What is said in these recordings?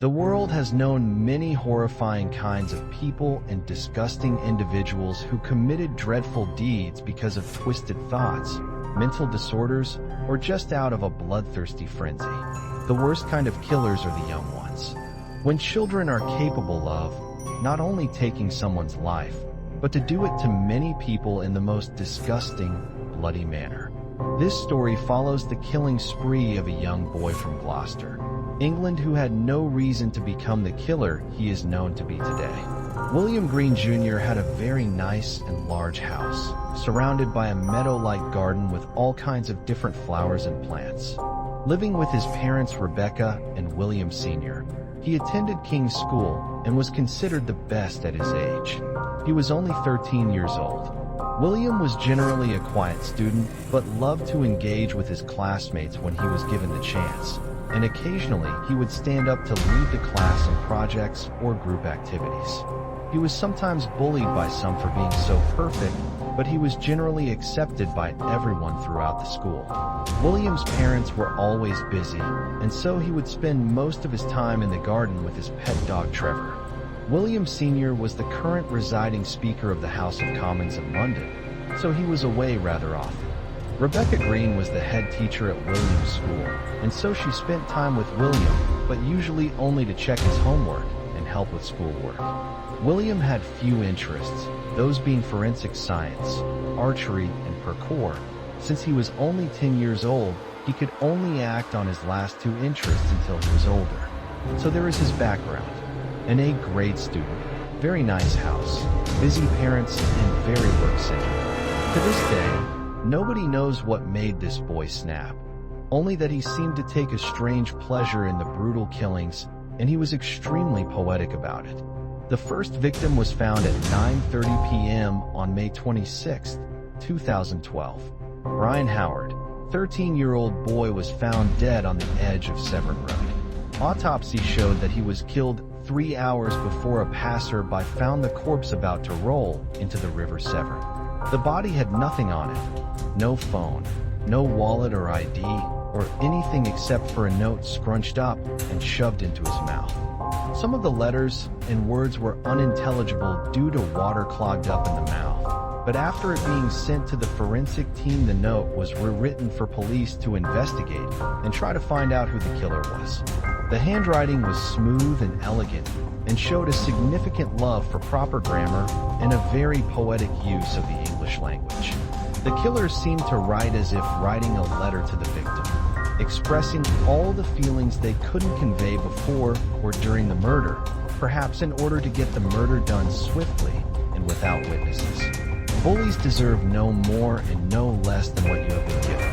The world has known many horrifying kinds of people and disgusting individuals who committed dreadful deeds because of twisted thoughts, mental disorders, or just out of a bloodthirsty frenzy. The worst kind of killers are the young ones. When children are capable of not only taking someone's life, but to do it to many people in the most disgusting, bloody manner. This story follows the killing spree of a young boy from Gloucester, England, who had no reason to become the killer he is known to be today. William Green Jr. had a very nice and large house, surrounded by a meadow-like garden with all kinds of different flowers and plants. Living with his parents Rebecca and William Sr., he attended King's School and was considered the best at his age. He was only 13 years old. William was generally a quiet student, but loved to engage with his classmates when he was given the chance, and occasionally he would stand up to lead the class in projects or group activities. He was sometimes bullied by some for being so perfect, but he was generally accepted by everyone throughout the school. William's parents were always busy, and so he would spend most of his time in the garden with his pet dog Trevor. William Sr. was the current residing Speaker of the House of Commons in London, so he was away rather often. Rebecca Green was the head teacher at William's school, and so she spent time with William, but usually only to check his homework and help with schoolwork. William had few interests, those being forensic science, archery, and parkour. Since he was only 10 years old, he could only act on his last two interests until he was older. So there is his background. An A-grade student, very nice house, busy parents, and very work-centered. To this day, nobody knows what made this boy snap, only that he seemed to take a strange pleasure in the brutal killings, and he was extremely poetic about it. The first victim was found at 9:30 p.m. on May 26, 2012. Brian Howard, 13-year-old boy, was found dead on the edge of Severn Road. Autopsy showed that he was killed 3 hours before a passer-by found the corpse about to roll into the River Severn. The body had nothing on it, no phone, no wallet or ID, or anything except for a note scrunched up and shoved into his mouth. Some of the letters and words were unintelligible due to water clogged up in the mouth, but after it being sent to the forensic team, the note was rewritten for police to investigate and try to find out who the killer was. The handwriting was smooth and elegant, and showed a significant love for proper grammar and a very poetic use of the English language. The killer seemed to write as if writing a letter to the victim, expressing all the feelings they couldn't convey before or during the murder, perhaps in order to get the murder done swiftly and without witnesses. Bullies deserve no more and no less than what you have been given.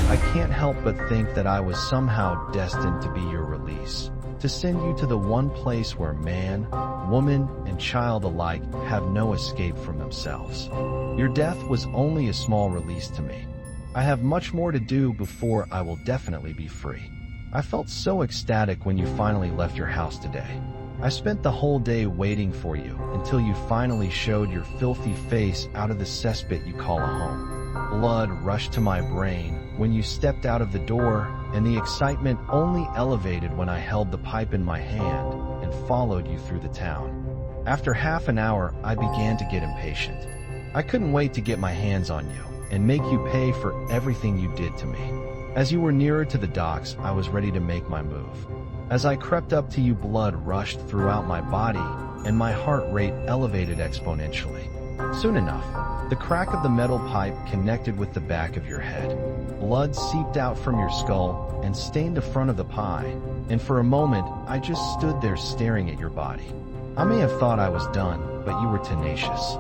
I can't help but think that I was somehow destined to be your release, to send you to the one place where man, woman, and child alike have no escape from themselves. Your death was only a small release to me. I have much more to do before I will definitely be free. I felt so ecstatic when you finally left your house today. I spent the whole day waiting for you until you finally showed your filthy face out of the cesspit you call a home. Blood rushed to my brain when you stepped out of the door, and the excitement only elevated when I held the pipe in my hand and followed you through the town. After half an hour, I began to get impatient. I couldn't wait to get my hands on you and make you pay for everything you did to me. As you were nearer to the docks, I was ready to make my move. As I crept up to you, blood rushed throughout my body, and my heart rate elevated exponentially. Soon enough, the crack of the metal pipe connected with the back of your head. Blood seeped out from your skull and stained the front of the pie, and for a moment, I just stood there staring at your body. I may have thought I was done, but you were tenacious.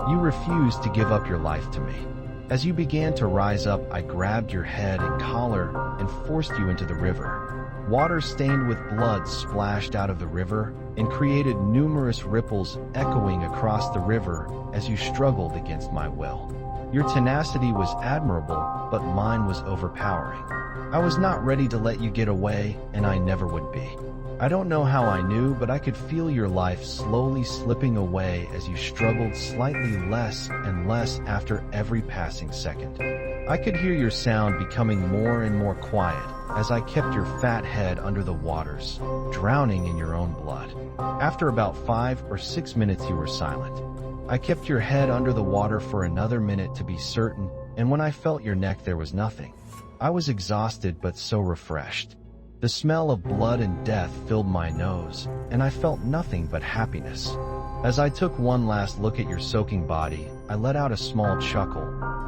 You refused to give up your life to me. As you began to rise up, I grabbed your head and collar and forced you into the river. Water stained with blood splashed out of the river and created numerous ripples echoing across the river as you struggled against my will. Your tenacity was admirable, but mine was overpowering. I was not ready to let you get away, and I never would be. I don't know how I knew, but I could feel your life slowly slipping away as you struggled slightly less and less after every passing second. I could hear your sound becoming more and more quiet as I kept your fat head under the waters, drowning in your own blood. After about 5 or 6 minutes you were silent. I kept your head under the water for another minute to be certain, and when I felt your neck there was nothing. I was exhausted but so refreshed. The smell of blood and death filled my nose, and I felt nothing but happiness. As I took one last look at your soaking body, I let out a small chuckle,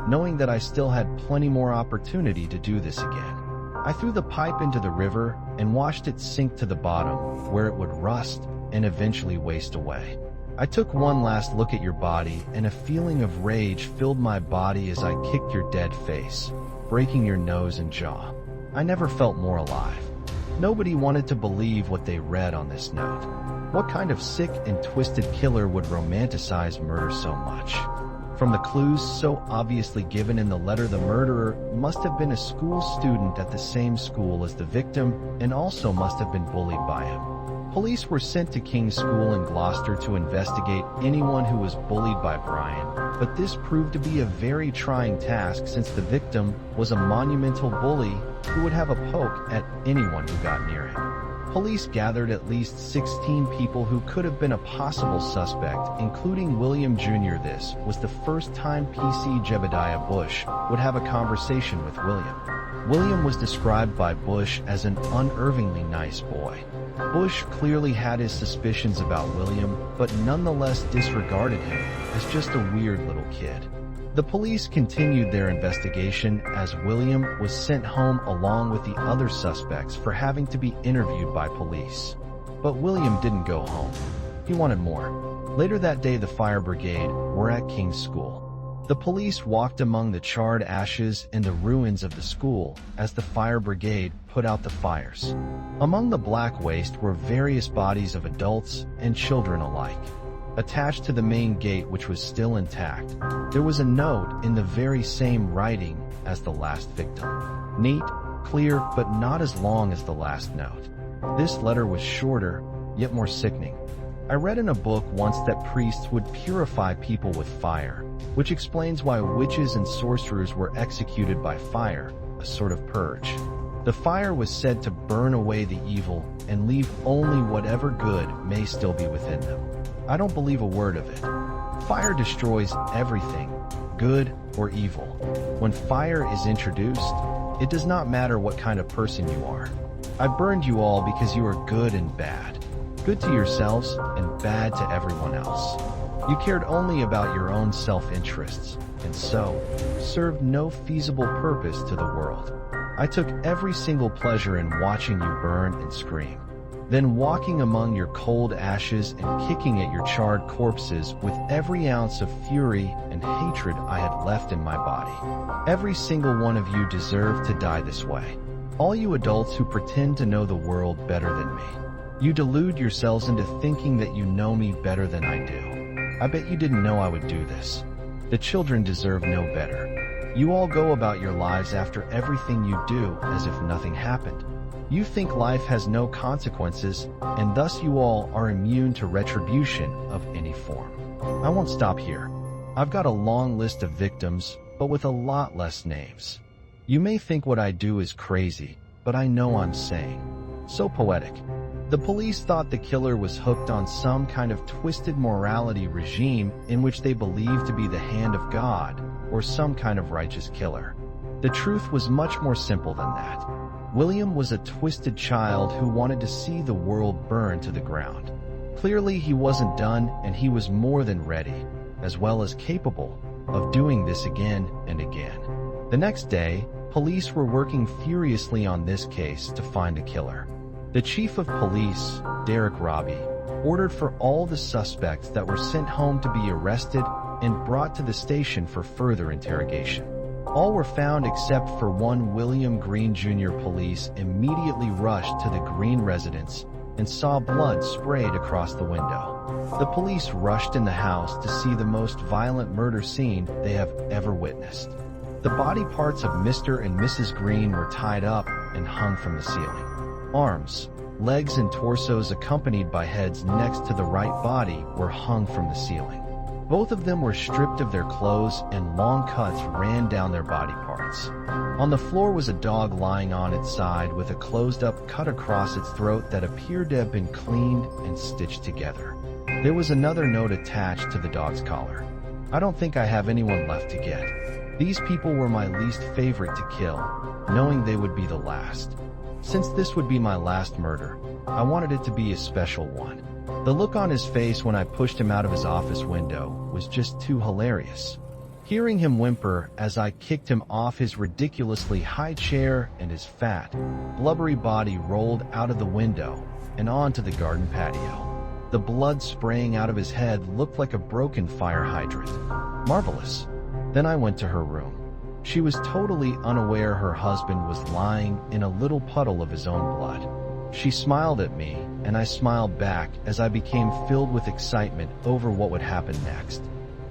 knowing that I still had plenty more opportunity to do this again. I threw the pipe into the river and watched it sink to the bottom, where it would rust and eventually waste away. I took one last look at your body, and a feeling of rage filled my body as I kicked your dead face, breaking your nose and jaw. I never felt more alive. Nobody wanted to believe what they read on this note. What kind of sick and twisted killer would romanticize murder so much? From the clues so obviously given in the letter, the murderer must have been a school student at the same school as the victim and also must have been bullied by him. Police were sent to King's School in Gloucester to investigate anyone who was bullied by Brian, but this proved to be a very trying task since the victim was a monumental bully who would have a poke at anyone who got near him. Police gathered at least 16 people who could have been a possible suspect, including William Jr. This was the first time PC Jebediah Bush would have a conversation with William. William was described by Bush as an unervingly nice boy. Bush clearly had his suspicions about William, but nonetheless disregarded him as just a weird little kid. The police continued their investigation as William was sent home along with the other suspects for having to be interviewed by police. But William didn't go home. He wanted more. Later that day, the fire brigade were at King's School. The police walked among the charred ashes and the ruins of the school as the fire brigade put out the fires. Among the black waste were various bodies of adults and children alike. Attached to the main gate, which was still intact, there was a note in the very same writing as the last victim. Neat, clear, but not as long as the last note. This letter was shorter, yet more sickening. I read in a book once that priests would purify people with fire, which explains why witches and sorcerers were executed by fire, a sort of purge. The fire was said to burn away the evil and leave only whatever good may still be within them. I don't believe a word of it. Fire destroys everything, good or evil. When fire is introduced, it does not matter what kind of person you are. I burned you all because you are good and bad. Good to yourselves and bad to everyone else. You cared only about your own self-interests, and so served no feasible purpose to the world. I took every single pleasure in watching you burn and scream, then walking among your cold ashes and kicking at your charred corpses with every ounce of fury and hatred I had left in my body. Every single one of you deserved to die this way. All you adults who pretend to know the world better than me. You delude yourselves into thinking that you know me better than I do. I bet you didn't know I would do this. The children deserve no better. You all go about your lives after everything you do as if nothing happened. You think life has no consequences, and thus you all are immune to retribution of any form. I won't stop here. I've got a long list of victims, but with a lot less names. You may think what I do is crazy, but I know I'm sane. So poetic. The police thought the killer was hooked on some kind of twisted morality regime in which they believed to be the hand of God or some kind of righteous killer. The truth was much more simple than that. William was a twisted child who wanted to see the world burn to the ground. Clearly he wasn't done, and he was more than ready, as well as capable, of doing this again and again. The next day, police were working furiously on this case to find the killer. The chief of police, Derek Robbie, ordered for all the suspects that were sent home to be arrested and brought to the station for further interrogation. All were found except for one. William Green Jr. Police immediately rushed to the Green residence and saw blood sprayed across the window. The police rushed in the house to see the most violent murder scene they have ever witnessed. The body parts of Mr. and Mrs. Green were tied up and hung from the ceiling. Arms, legs, and torsos accompanied by heads next to the right body were hung from the ceiling. Both of them were stripped of their clothes and long cuts ran down their body parts. On the floor was a dog lying on its side with a closed-up cut across its throat that appeared to have been cleaned and stitched together. There was another note attached to the dog's collar. I don't think I have anyone left to get. These people were my least favorite to kill, knowing they would be the last. Since this would be my last murder, I wanted it to be a special one. The look on his face when I pushed him out of his office window was just too hilarious. Hearing him whimper as I kicked him off his ridiculously high chair and his fat, blubbery body rolled out of the window and onto the garden patio. The blood spraying out of his head looked like a broken fire hydrant. Marvelous. Then I went to her room. She was totally unaware her husband was lying in a little puddle of his own blood. She smiled at me, and I smiled back as I became filled with excitement over what would happen next.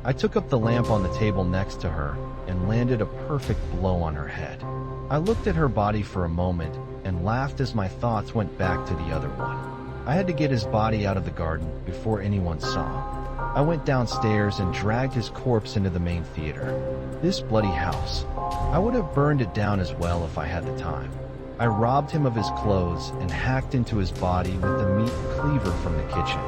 I took up the lamp on the table next to her and landed a perfect blow on her head. I looked at her body for a moment and laughed as my thoughts went back to the other one. I had to get his body out of the garden before anyone saw. I went downstairs and dragged his corpse into the main theater. This bloody house. I would have burned it down as well if I had the time. I robbed him of his clothes and hacked into his body with the meat cleaver from the kitchen.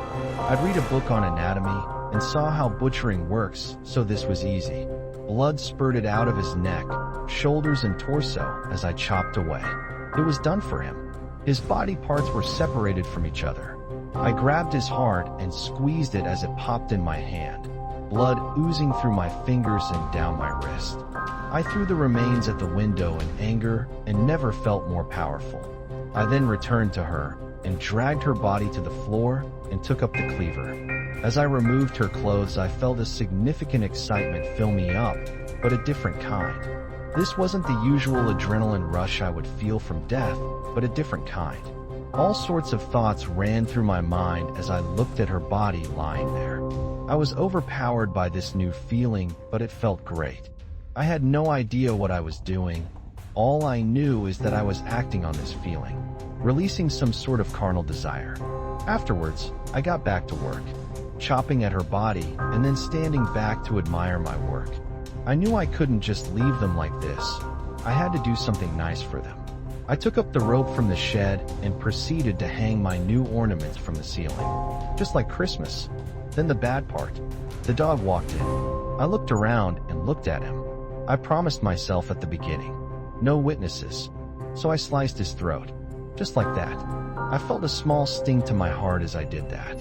I'd read a book on anatomy and saw how butchering works, so this was easy. Blood spurted out of his neck, shoulders, and torso as I chopped away. It was done for him. His body parts were separated from each other. I grabbed his heart and squeezed it as it popped in my hand, blood oozing through my fingers and down my wrist. I threw the remains at the window in anger and never felt more powerful. I then returned to her and dragged her body to the floor and took up the cleaver. As I removed her clothes, I felt a significant excitement fill me up, but a different kind. This wasn't the usual adrenaline rush I would feel from death, but a different kind. All sorts of thoughts ran through my mind as I looked at her body lying there. I was overpowered by this new feeling, but it felt great. I had no idea what I was doing. All I knew is that I was acting on this feeling, releasing some sort of carnal desire. Afterwards, I got back to work, chopping at her body and then standing back to admire my work. I knew I couldn't just leave them like this. I had to do something nice for them. I took up the rope from the shed and proceeded to hang my new ornaments from the ceiling, just like Christmas. Then the bad part. The dog walked in. I looked around and looked at him. I promised myself at the beginning, no witnesses, so I sliced his throat, just like that. I felt a small sting to my heart as I did that.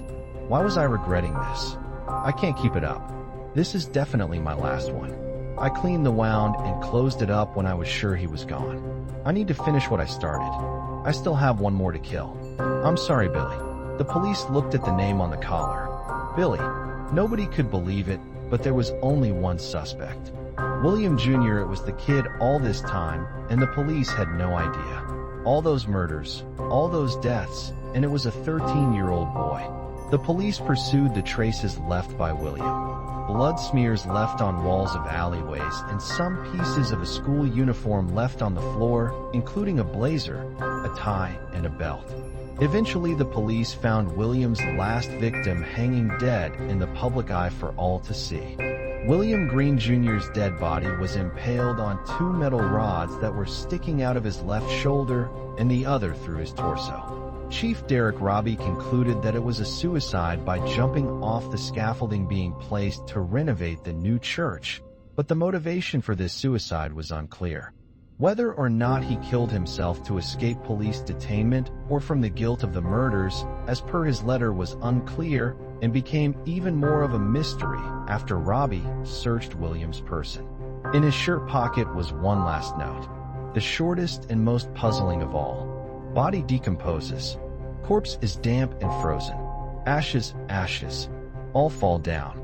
Why was I regretting this? I can't keep it up. This is definitely my last one. I cleaned the wound and closed it up when I was sure he was gone. I need to finish what I started. I still have one more to kill. I'm sorry, Billy. The police looked at the name on the collar. Billy. Nobody could believe it, but there was only one suspect. William Jr. It was the kid all this time, and the police had no idea. All those murders, all those deaths, and it was a 13-year-old boy. The police pursued the traces left by William. Blood smears left on walls of alleyways and some pieces of a school uniform left on the floor, including a blazer, a tie, and a belt. Eventually, the police found William's last victim hanging dead in the public eye for all to see. William Green Jr.'s dead body was impaled on 2 metal rods that were sticking out of his left shoulder and the other through his torso. Chief Derek Robbie concluded that it was a suicide by jumping off the scaffolding being placed to renovate the new church, but the motivation for this suicide was unclear. Whether or not he killed himself to escape police detainment or from the guilt of the murders, as per his letter, was unclear and became even more of a mystery after Robbie searched William's person. In his shirt pocket was one last note, the shortest and most puzzling of all. Body decomposes. Corpse is damp and frozen. Ashes, ashes. All fall down.